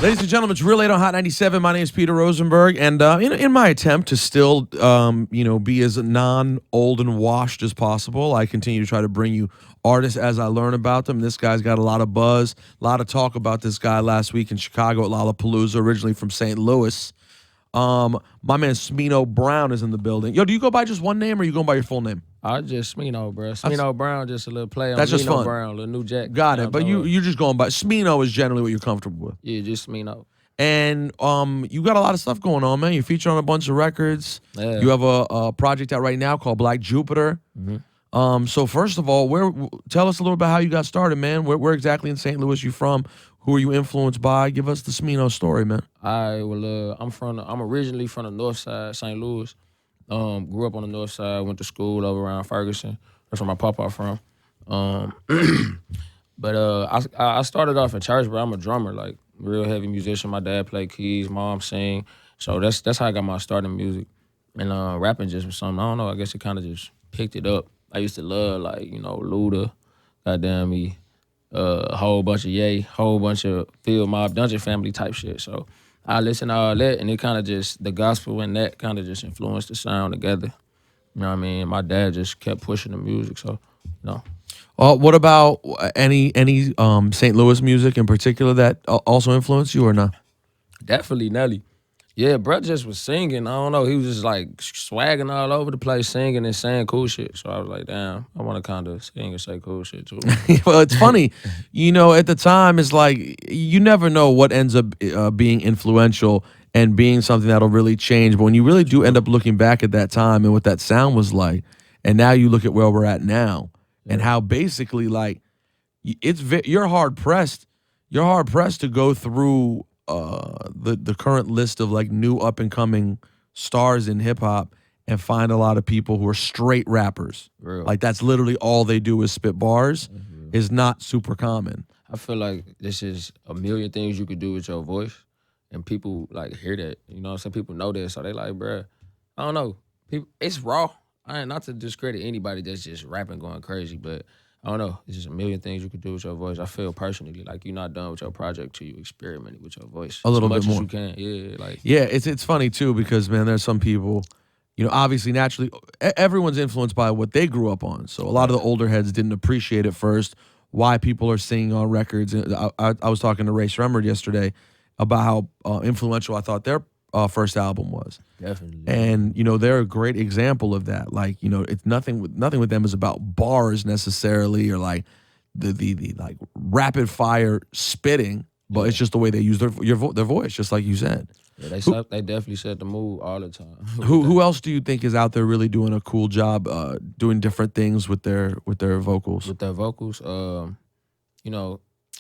Ladies and gentlemen, it's Real 8 on Hot 97. My name is Peter Rosenberg, and in my attempt to still, be as non-old and washed as possible, I continue to try to bring you artists as I learn about them. This guy's got a lot of buzz, a lot of talk about this guy last week in Chicago at Lollapalooza, originally from St. Louis. My man Smino Brown is in the building. Yo, do you go by just one name, or you going by your full name? I just Smino, bro. Smino Brown, just a little play on That's just Nino fun. Brown, little New Jack. Got it. But you're just going by Smino is generally what you're comfortable with. Yeah, just Smino. And you got a lot of stuff going on, man. You're featured on a bunch of records. Yeah. You have a project out right now called Black Jupiter. So first of all, tell us a little about how you got started, man. Where exactly in St. Louis you from? Who are you influenced by? Give us the Smino story, man. I'm originally from the north side, St. Louis. Grew up on the north side, went to school over around Ferguson. That's where my papa from. But I started off in church, bro. I'm a drummer, like real heavy musician. My dad played keys, mom sing. So that's how I got my start in music. And rapping just was something, I don't know, I guess it kind of just picked it up. I used to love, like, Luda, goddamn me, a whole bunch of Ye, whole bunch of Field Mob, Dungeon Family type shit. So I listened to all that, and it kind of just, the gospel and that kind of just influenced the sound together. You know what I mean? My dad just kept pushing the music, so, What about any St. Louis music in particular that also influenced you or not? Definitely Nelly. Yeah, bruh just was singing. I don't know. He was just like swagging all over the place, singing and saying cool shit. So I was like, damn, I want to kind of sing and say cool shit too. Well, it's funny, at the time, it's like you never know what ends up being influential and being something that'll really change. But when you really do end up looking back at that time and what that sound was like, and now you look at where we're at now and how basically like you're hard pressed. You're hard pressed to go through the current list of like new up and coming stars in hip hop and find a lot of people who are straight rappers. Real. Like that's literally all they do is spit bars. Is not super common. I feel like this is a million things you could do with your voice, and people like hear that. You know what I'm saying? People know that, so they like, bruh, I don't know. People, it's raw. I ain't not to discredit anybody that's just rapping going crazy, but I don't know. It's just a million things you could do with your voice. I feel personally like you're not done with your project till you experiment with your voice A little as bit much more. as you can. Yeah, like Yeah, it's funny too because man, there's some people, obviously naturally everyone's influenced by what they grew up on. So a lot of the older heads didn't appreciate at first why people are singing on records. And I was talking to Ray Shremmerd yesterday about how influential I thought their first album was. definitely. And they're a great example of that. Like it's nothing with them is about bars necessarily or like the like rapid fire spitting, but it's just the way they use their voice, just like you said. Yeah, they definitely set the mood all the time. Who else do you think is out there really doing a cool job doing different things with their vocals? With their vocals,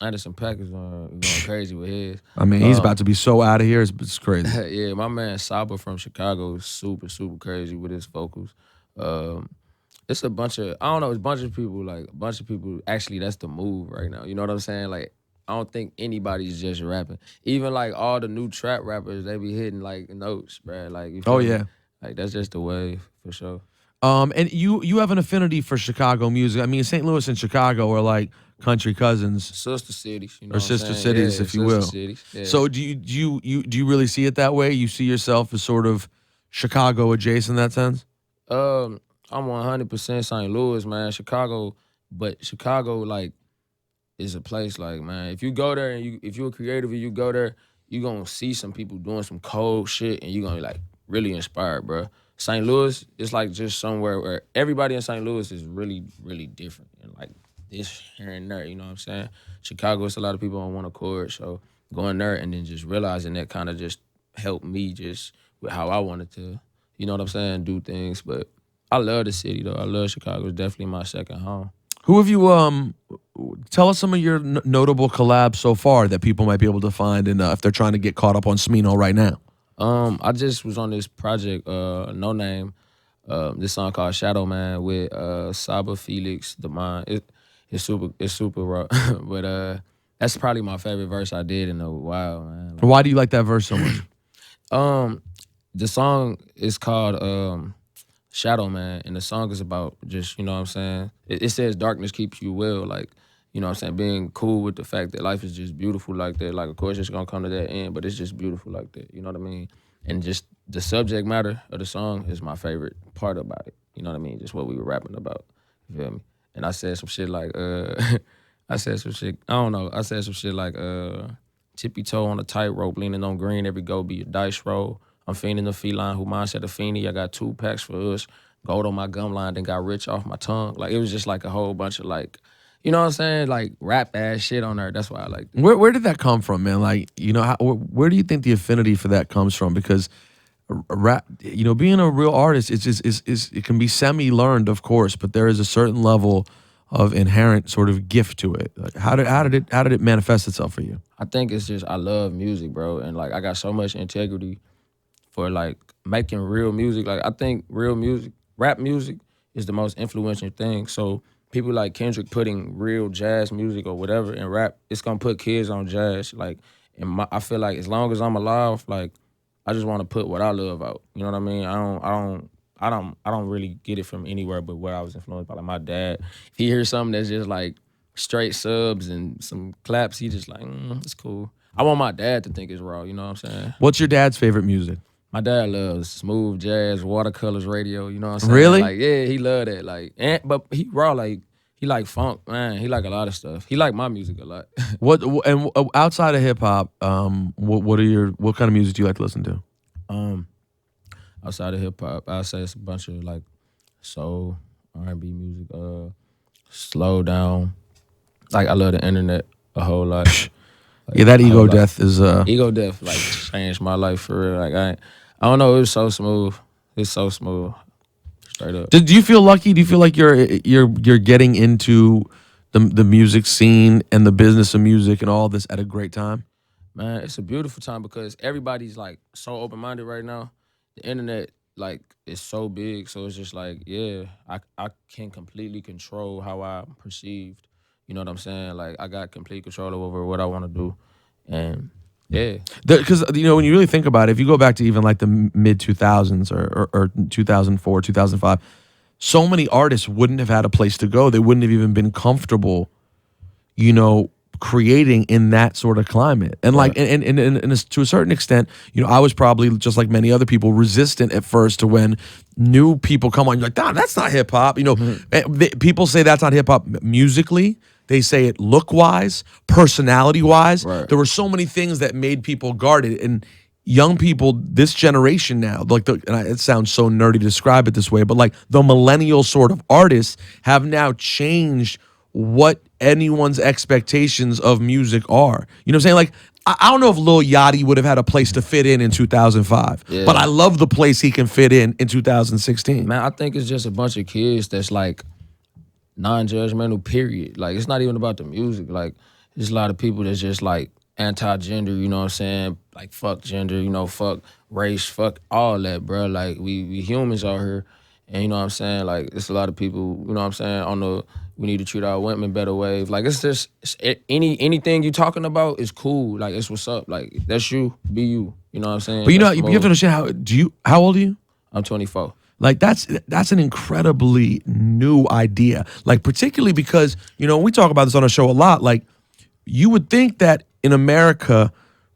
Anderson .Paak is going crazy with his. I mean, he's about to be so out of here. It's crazy. Yeah, my man Saba from Chicago is super, super crazy with his vocals. It's a bunch of, I don't know, it's a bunch of people, actually, that's the move right now. You know what I'm saying? Like, I don't think anybody's just rapping. Even, like, all the new trap rappers, they be hitting, like, notes, bruh. Like, you feel Oh me? yeah. Like, that's just the wave, for sure. And you have an affinity for Chicago music. I mean, St. Louis and Chicago are like country cousins. Sister cities, you know Or what I'm sister saying? cities, Yeah, if you sister will. cities, yeah. So do you really see it that way? You see yourself as sort of Chicago adjacent in that sense? I'm 100% St. Louis, man. But Chicago, like, is a place, like, man, if you go there and if you're a creative and you go there, you gonna see some people doing some cold shit and you're gonna be, like, really inspired, bro. St. Louis is, like, just somewhere where everybody in St. Louis is really, really different. And, like, this here and there, you know what I'm saying? Chicago, it's a lot of people on one accord, so going there and then just realizing that kind of just helped me just with how I wanted to, you know what I'm saying, do things. But I love the city, though. I love Chicago. It's definitely my second home. Who have you tell us some of your notable collabs so far that people might be able to find and if they're trying to get caught up on Smino right now? I just was on this project, No Name, this song called Shadow Man with Saba Felix, The Mind. It's super raw, but that's probably my favorite verse I did in a while, man. Why do you like that verse so much? The song is called Shadow Man, and the song is about just, you know what I'm saying? It says darkness keeps you well, like, You know what I'm saying? Being cool with the fact that life is just beautiful like that. Like, of course, it's gonna come to that end, but it's just beautiful like that. You know what I mean? And just the subject matter of the song is my favorite part about it. You know what I mean? Just what we were rapping about. You feel me? And I said some shit like, I said some shit, I don't know. I said some shit like, tippy toe on a tightrope, leaning on green, every go be a dice roll. I'm fiending the feline who mindset a fiendie. I got 2 packs for us. Gold on my gum line, then got rich off my tongue. Like, it was just like a whole bunch of like, you know what I'm saying? Like rap ass shit on there. That's why I like it. Where did that come from, man? Like, you know, where do you think the affinity for that comes from? Because rap, you know, being a real artist, it's just is it can be semi learned, of course, but there is a certain level of inherent sort of gift to it. Like, how did it manifest itself for you? I think it's just I love music, bro. And like I got so much integrity for like making real music. Like I think real music, rap music is the most influential thing. So people like Kendrick putting real jazz music or whatever in rap, it's gonna put kids on jazz. Like, I feel like as long as I'm alive, like I just want to put what I love out. You know what I mean? I don't really get it from anywhere but where I was influenced by. Like my dad, if he hears something that's just like straight subs and some claps, he just like, it's cool. I want my dad to think it's raw. You know what I'm saying? What's your dad's favorite music? My dad loves smooth jazz, watercolors, radio. You know what I'm saying? Really? Like, yeah, he love that. Like, but he raw. Like, he like funk, man. He like a lot of stuff. He like my music a lot. Outside of hip hop, what kind of music do you like to listen to? um, Outside of hip hop, I say it's a bunch of like soul, R&B music. Slow down. Like, I love the internet a whole lot. Like, Yeah, that I ego like death is Ego Death like changed my life for real. Like I don't know. It was so smooth. It's so smooth. Straight up. Do you feel lucky? Do you feel like you're getting into the music scene and the business of music and all this at a great time? Man, it's a beautiful time because everybody's like so open minded right now. The internet like is so big, so it's just like, yeah, I can completely control how I'm perceived. You know what I'm saying? Like I got complete control over what I want to do, and yeah, Because you know when you really think about it, if you go back to even like the mid 2000s or 2004, 2005, so many artists wouldn't have had a place to go. They wouldn't have even been comfortable, you know, creating in that sort of climate. And like, right. and to a certain extent, you know, I was probably just like many other people resistant at first to when new people come on. You're like, nah, that's not hip hop. You know, people say that's not hip hop musically. They say it look wise, personality wise. Right. There were so many things that made people guarded. And young people, this generation now, like it sounds so nerdy to describe it this way, but like the millennial sort of artists have now changed what anyone's expectations of music are. You know what I'm saying? Like, I don't know if Lil Yachty would have had a place to fit in 2005, Yeah. but I love the place he can fit in 2016. Man, I think it's just a bunch of kids that's like non-judgmental, period. Like, it's not even about the music. Like, there's a lot of people that's just like anti-gender, you know what I'm saying? Like, fuck gender, you know, fuck race, fuck all that, bro. Like, we humans out here. And you know what I'm saying? Like, it's a lot of people, you know what I'm saying, on the we need to treat our women better wave. Like, it's just anything you talking about is cool. Like, it's what's up. Like, that's you, be you. You know what I'm saying? But you know, That's you the have to move. understand how old are you? I'm 24. Like that's an incredibly new idea. Like particularly because, you know, we talk about this on our show a lot. Like you would think that in America,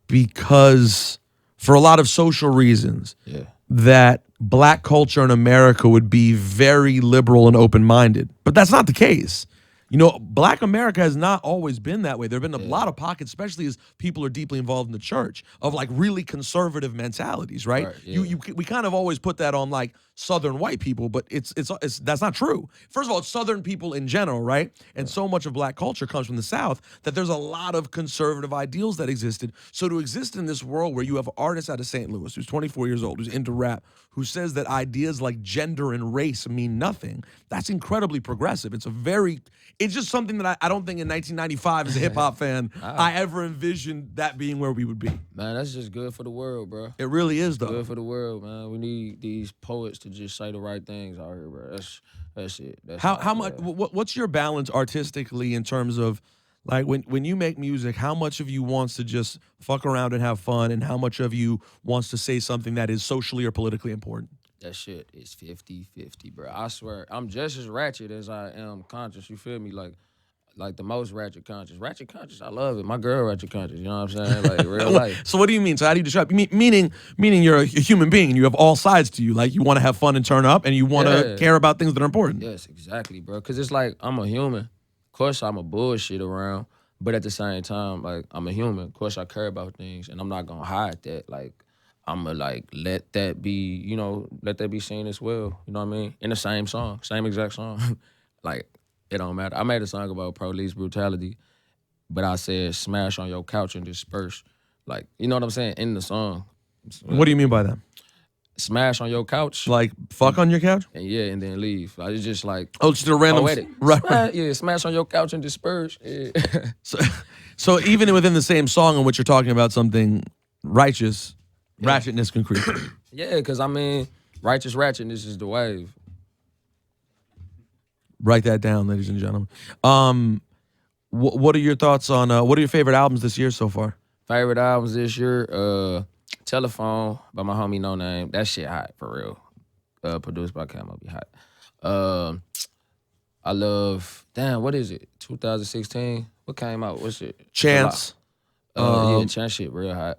because for a lot of social reasons, Yeah. that black culture in America would be very liberal and open-minded. But that's not the case. You know, black America has not always been that way. There have been a lot of pockets, especially as people are deeply involved in the church, of like really conservative mentalities, right? Right, yeah. We kind of always put that on like Southern white people, but it's that's not true. First of all, it's Southern people in general, right? And so much of black culture comes from the South that there's a lot of conservative ideals that existed. So to exist in this world where you have an artist out of St. Louis who's 24 years old, who's into rap, who says that ideas like gender and race mean nothing, that's incredibly progressive. It's just something that I don't think in 1995 as a hip hop fan, I ever envisioned that being where we would be. Man, that's just good for the world, bro. It really is, though. Good for the world, man. We need these poets to just say the right things out here, bro. That's it. That's How all, much? bro. What's your balance artistically in terms of like when you make music? How much of you wants to just fuck around and have fun, and how much of you wants to say something that is socially or politically important? That shit is 50-50, bro. I swear. I'm just as ratchet as I am conscious. You feel me? Like like the most ratchet conscious. Ratchet conscious, I love it. My girl ratchet conscious. You know what I'm saying? Like real life. So what do you mean? So how do you describe? Meaning you're a human being and you have all sides to you. Like you want to have fun and turn up, and you want to Yeah. care about things that are important. Yes, exactly, bro. Cause it's like I'm a human. Of course, I'm a bullshit around, but at the same time, like I'm a human. Of course, I care about things, and I'm not gonna hide that. Like I'm gonna like let that be, let that be seen as well. You know what I mean? In the same song, same exact song. Like it don't matter. I made a song about police brutality, but I said smash on your couch and disperse. Like you know what I'm saying in the song. What do you mean by that? Smash on your couch, Like fuck on your couch? and yeah, and then leave. Like it's just like Oh, just a random. poetic. Right. Smash on your couch and disperse. Yeah. So even within the same song in which you're talking about something righteous, ratchetness can creep. Yeah, because I mean, righteous ratchetness is the wave. Write that down, ladies and gentlemen. What are your thoughts on what are your favorite albums this year so far? Favorite albums this year, Telephone by my homie No Name. That shit hot, for real. Produced by Camo, be hot. I love, what is it? 2016? What came out? What's it? Chance. Yeah, Chance shit real hot.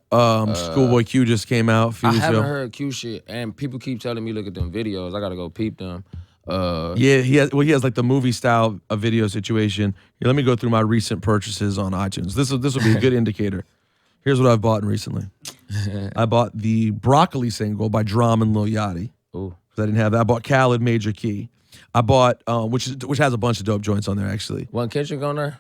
Schoolboy Q just came out a few I weeks haven't ago. heard Q shit, and people keep telling me look at them videos. I gotta go peep them. Yeah, he has like the movie style of video situation. Here, let me go through my recent purchases on iTunes. This will be a good indicator. Here's what I've bought recently. I bought the Broccoli single by Drum and Lil Yachty. Ooh. Because I didn't have that. I bought Khaled Major Key. I bought which has a bunch of dope joints on there actually. Wasn't Kendrick on there?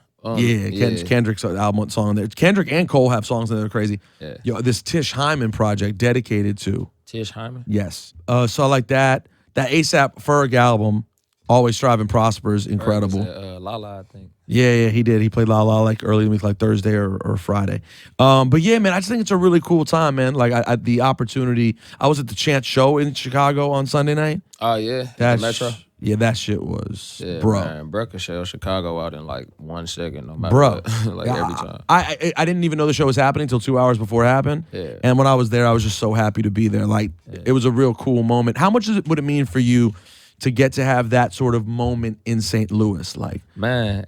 Kendrick's album song on there. Kendrick and Cole have songs on there that are crazy. Yeah. Yo, this Tish Hyman project dedicated to. Tish Hyman? Yes. So I like that. That ASAP Ferg album, Always Strive and Prosper, is incredible. Lala, I think. Yeah, he did. He played La La like early in the week, like Thursday or Friday. But yeah, man, I just think it's a really cool time, man. Like I the opportunity. I was at the Chance show in Chicago on Sunday night. Oh, yeah? That Metro? Yeah, that shit was, Yeah, bro. Man, bro could sell Chicago out in like 1 second, no matter Bro, what. Like every time. I didn't even know the show was happening until 2 hours before it happened. Yeah. And when I was there, I was just so happy to be there. Like, it was a real cool moment. How much would it mean for you to get to have that sort of moment in St. Louis? Like, Man,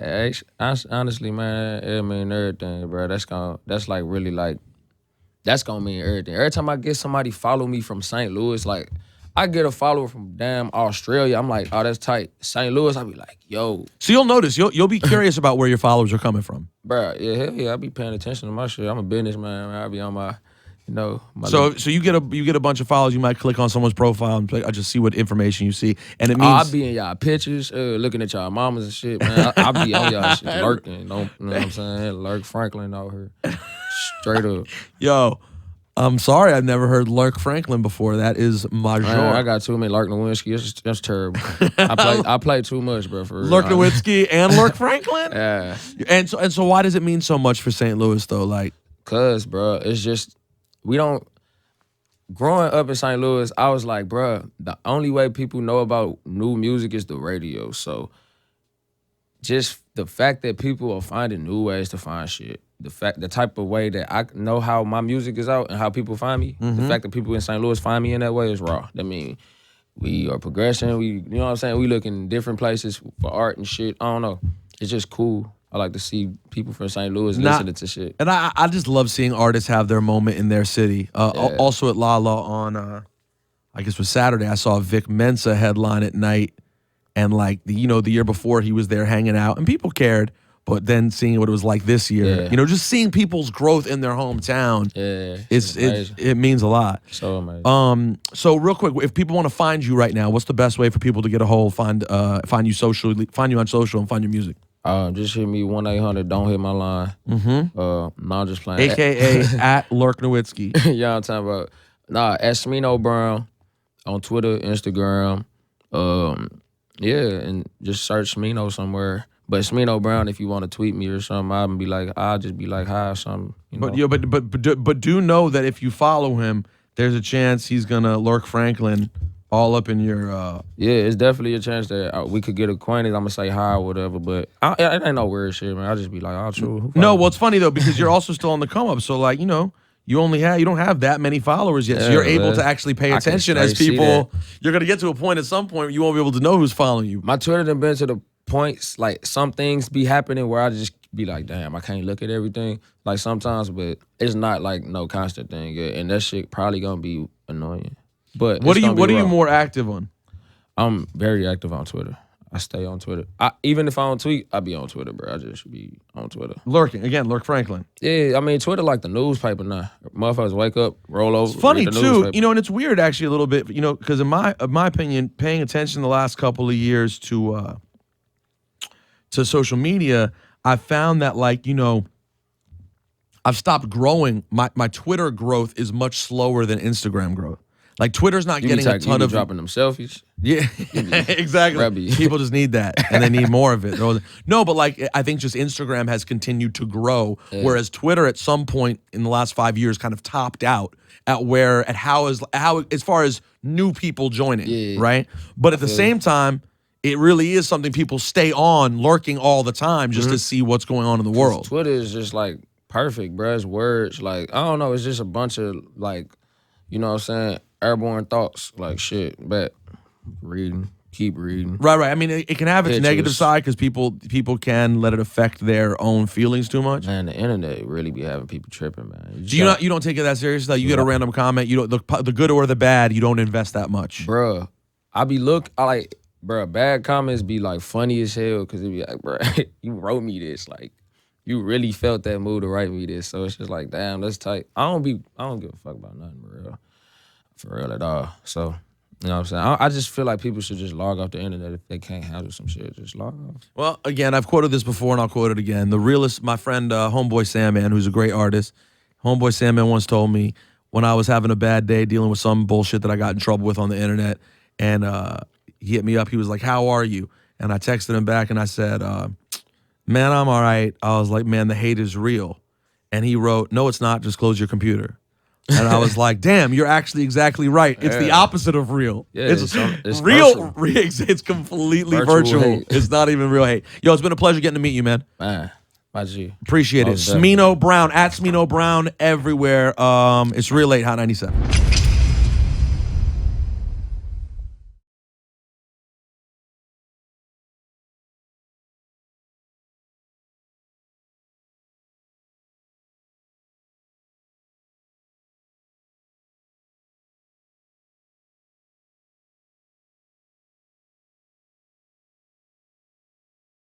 honestly, man, it mean everything, bro. That's like really like, that's gonna mean everything. Every time I get somebody follow me from St. Louis, like, I get a follower from damn Australia. I'm like, oh, that's tight. St. Louis, I be like, yo. so you'll notice, you'll be curious about where your followers are coming from. Bro, yeah, hell yeah, I be paying attention to my shit. I'm a businessman, man. I be on my, my So you get a bunch of followers. You might click on someone's profile and I just see what information you see, and it means I be in y'all pictures, looking at y'all mamas and shit, man. I be on y'all shit, lurking. You know what I'm saying? Lurk Franklin out here. Straight up. yo. I'm sorry, I've never heard Lurk Franklin before. That is major. Man, I got too many Lark Nowinski. That's terrible. I play too much, bro. For real. Lurk Nowitzki and Lurk Franklin. Yeah. And so why does it mean so much for St. Louis though? Like, Cause, bro, it's just growing up in St. Louis, I was like, bro, the only way people know about new music is the radio. So just the fact that people are finding new ways to find shit, the type of way that I know how my music is out and how people find me, the fact that people in St. Louis find me in that way is raw. I mean, we are progressing. You know what I'm saying? We look in different places for art and shit. I don't know. It's just cool. I like to see people from St. Louis listening to shit. And I just love seeing artists have their moment in their city. Also at Lala on, I guess it was Saturday, I saw Vic Mensa headline at night. And like, the year before he was there hanging out and people cared. But then seeing what it was like this year, just seeing people's growth in their hometown, it means a lot. So amazing. So real quick, if people want to find you right now, what's the best way for people to get a hold, find you socially, find you on social, and find your music? Just hit me 1-800. Don't hit my line. No, I'm just playing. AKA at Lurk Nowitzki. Yeah, I'm talking about. At Smino Brown on Twitter, Instagram. Yeah, and just search Smino somewhere. But Smino Brown, if you want to tweet me or something, I'll just be like, hi or something. But do know that if you follow him, there's a chance he's gonna Lurk Franklin all up in your. Yeah, it's definitely a chance that we could get acquainted. I'm gonna say hi or whatever, but it ain't no weird shit, man. I'll just be like, oh, true. No, well, it's funny though because you're also still on the come up. So like, you don't have that many followers yet, so you're able to actually pay attention as people. You're gonna get to a point at some point where you won't be able to know who's following you. My Twitter done been to the points, like some things be happening where I just be like, damn, I can't look at everything. Like sometimes, but it's not like no constant thing. Yeah, and that shit probably gonna be annoying. But What it's are gonna be you raw. more active on? I'm very active on Twitter. I stay on Twitter. Even if I don't tweet, I be on Twitter, bro. I just be on Twitter. Lurking again, Lurk Franklin. Yeah, I mean Twitter like the newspaper now. Motherfuckers wake up, roll over. It's funny read the too, newspaper. you know, and it's weird actually a little bit, you know, because in my opinion, paying attention the last couple of years to social media, I found that like, you know, I've stopped growing. My Twitter growth is much slower than Instagram growth. Like Twitter's not You getting a ton be of dropping them selfies. yeah, exactly. grubby. People just need that, and they need more of it. No, but like I think just Instagram has continued to grow, whereas Twitter at some point in the last 5 years kind of topped out at how as far as new people joining, right? But at the same time, it really is something people stay on, lurking all the time just to see what's going on in the world. Twitter is just like perfect, bro. It's words. Like, I don't know, it's just a bunch of like, you know what I'm saying, airborne thoughts. Like shit, but reading, keep reading. Right. I mean, it can have its Pictures. negative side because people can let it affect their own feelings too much. Man, the internet really be having people tripping, man. Do you don't take it that serious? Like you get a random comment, you don't the good or the bad, you don't invest that much. Bruh, bad comments be like funny as hell because it be like, bruh, you wrote me this. Like, you really felt that mood to write me this. So it's just like, damn, that's tight. I don't give a fuck about nothing, for real at all. So, you know what I'm saying? I just feel like people should just log off the internet if they can't handle some shit. Just log off. Well, again, I've quoted this before and I'll quote it again. The realist, my friend Homeboy Sandman, who's a great artist, Homeboy Sandman once told me when I was having a bad day dealing with some bullshit that I got in trouble with on the internet, and he hit me up. He was like, "How are you?" And I texted him back and I said, "Man, I'm all right." I was like, "Man, the hate is real." And he wrote, "No, it's not. Just close your computer." And I was like, "Damn, you're actually exactly right. It's the opposite of real. Yeah, it's real. It's completely Virtual virtual. hate. It's not even real hate." Yo, it's been a pleasure getting to meet you, man. Man, my G. Appreciate it. Most definitely. Smino Brown, at Smino Brown everywhere. It's Real Late Hot 97.